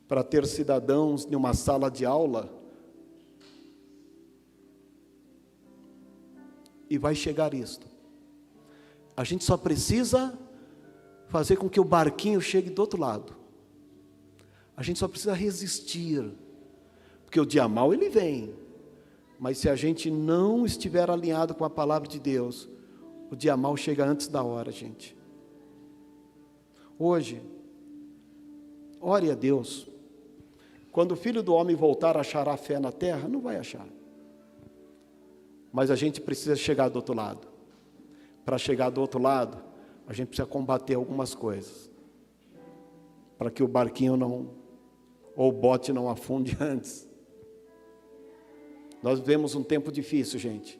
Para ter cidadãos em uma sala de aula. E vai chegar isto. A gente só precisa fazer com que o barquinho chegue do outro lado. A gente só precisa resistir, porque o dia mau ele vem, mas se a gente não estiver alinhado com a palavra de Deus, o dia mau chega antes da hora, gente. Hoje, ore a Deus. Quando o Filho do Homem voltar, achará fé na terra? Não vai achar. Mas a gente precisa chegar do outro lado. Para chegar do outro lado, a gente precisa combater algumas coisas, para que o barquinho ou o bote não afunde antes. Nós vivemos um tempo difícil, gente,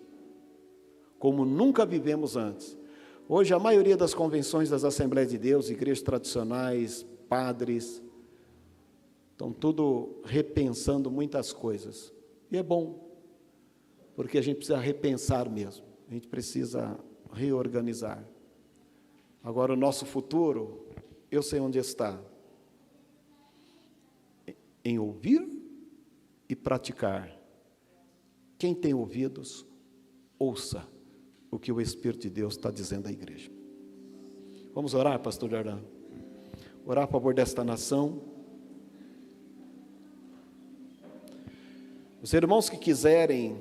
como nunca vivemos antes. Hoje a maioria das convenções das Assembleias de Deus, igrejas tradicionais, padres, estão tudo repensando muitas coisas. E é bom, porque a gente precisa repensar mesmo, a gente precisa reorganizar. Agora o nosso futuro, eu sei onde está. Em ouvir e praticar. Quem tem ouvidos, ouça o que o Espírito de Deus está dizendo à igreja. Vamos orar, pastor Darlan? Orar a favor desta nação. Os irmãos que quiserem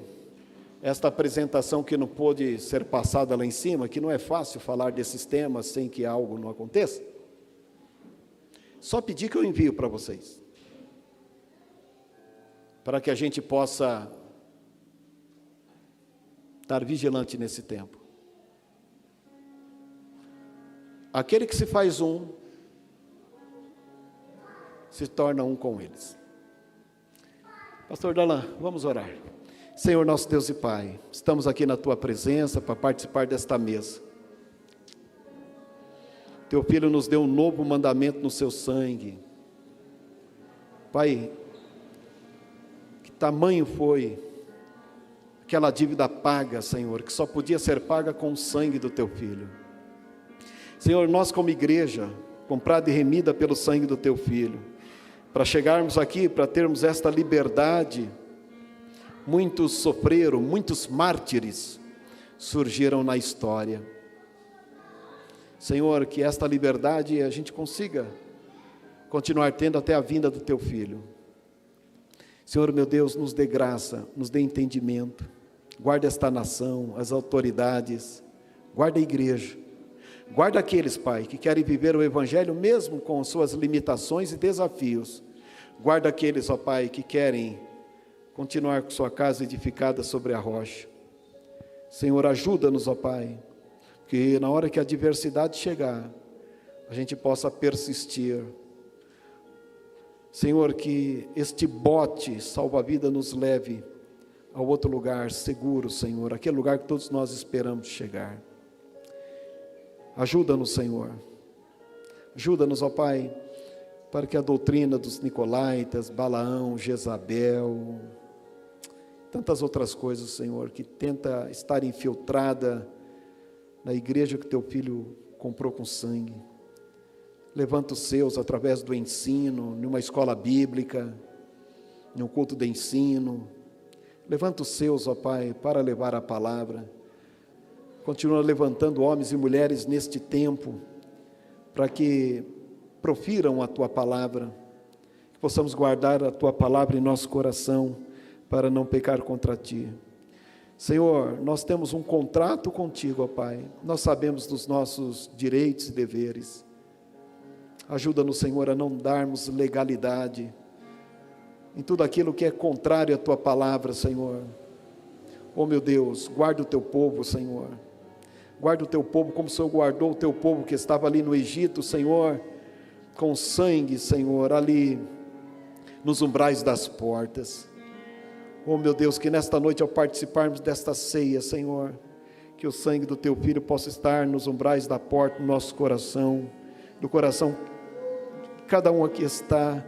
esta apresentação que não pôde ser passada lá em cima, que não é fácil falar desses temas sem que algo não aconteça, só pedir que eu envio para vocês, para que a gente possa estar vigilante nesse tempo. Aquele que se faz um, se torna um com eles. Pastor Darlan, vamos orar. Senhor nosso Deus e Pai, estamos aqui na Tua presença para participar desta mesa. Teu Filho nos deu um novo mandamento no Seu sangue. Pai, que tamanho foi aquela dívida paga, Senhor, que só podia ser paga com o sangue do Teu Filho. Senhor, nós como igreja, comprada e remida pelo sangue do Teu Filho, para chegarmos aqui, para termos esta liberdade, muitos sofreram, muitos mártires surgiram na história. Senhor, que esta liberdade a gente consiga continuar tendo até a vinda do Teu Filho. Senhor, meu Deus, nos dê graça, nos dê entendimento, guarda esta nação, as autoridades, guarda a igreja, guarda aqueles, Pai, que querem viver o Evangelho mesmo com suas limitações e desafios. Guarda aqueles, ó Pai, que querem continuar com sua casa edificada sobre a rocha. Senhor, ajuda-nos, ó Pai, que na hora que a adversidade chegar, a gente possa persistir. Senhor, que este bote salva-vida nos leve ao outro lugar seguro, Senhor, aquele lugar que todos nós esperamos chegar. Ajuda-nos, Senhor. Ajuda-nos, ó Pai, para que a doutrina dos Nicolaitas, Balaão, Jezabel, tantas outras coisas, Senhor, que tenta estar infiltrada na igreja que Teu Filho comprou com sangue. Levanta os seus através do ensino, numa escola bíblica, num culto de ensino. Levanta os seus, ó Pai, para levar a palavra. Continua levantando homens e mulheres neste tempo, para que profiram a Tua palavra, que possamos guardar a Tua palavra em nosso coração, para não pecar contra Ti. Senhor, nós temos um contrato contigo, ó Pai, nós sabemos dos nossos direitos e deveres. Ajuda-nos, Senhor, a não darmos legalidade em tudo aquilo que é contrário à Tua palavra, Senhor. Oh meu Deus, guarda o Teu povo, Senhor. Guarda o Teu povo como o Senhor guardou o Teu povo que estava ali no Egito, Senhor, com sangue, Senhor, ali nos umbrais das portas. Oh meu Deus, que nesta noite ao participarmos desta ceia, Senhor, que o sangue do Teu Filho possa estar nos umbrais da porta do nosso coração, do coração que cada um aqui está,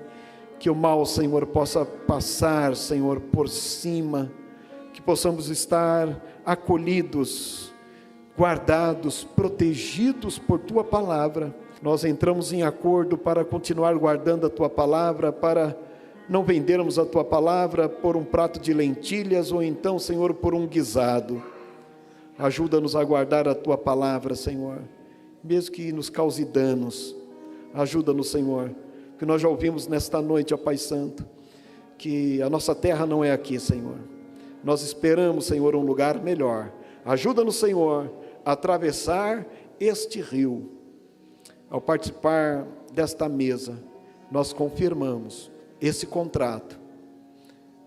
que o mal, Senhor, possa passar, Senhor, por cima, que possamos estar acolhidos, guardados, protegidos por Tua palavra. Nós entramos em acordo para continuar guardando a Tua palavra, para não vendermos a Tua palavra por um prato de lentilhas, ou então, Senhor, por um guisado. Ajuda-nos a guardar a Tua palavra, Senhor, mesmo que nos cause danos. Ajuda-nos, Senhor, que nós já ouvimos nesta noite, ó Pai Santo, que a nossa terra não é aqui, Senhor. Nós esperamos, Senhor, um lugar melhor. Ajuda-nos, Senhor, a atravessar este rio. Ao participar desta mesa, nós confirmamos esse contrato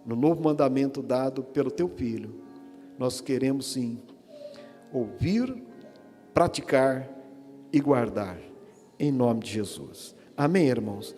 no novo mandamento dado pelo Teu Filho. Nós queremos sim ouvir, praticar e guardar, em nome de Jesus. Amém, irmãos?